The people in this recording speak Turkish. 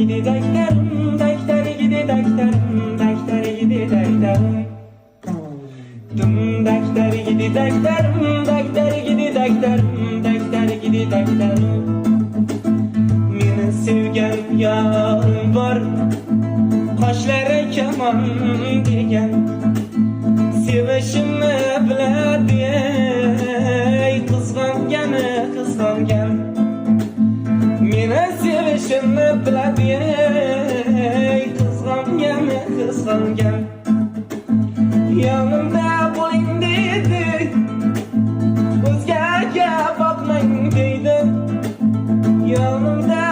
gidi daktarim, daktari gidi daktarim, daktari gidi daktarim. Dum daktari gidi daktarim, daktari gidi daktarim, daktari gidi daktarim. Meni sevgan yarim var, qoshlari kaman degan. Sevishimni biladi, qizg'angan. Meni sevishimni biladi, qizg'angan. Yanımda bo'ling deydi, o'zgaga boqmang deydi. Yanımda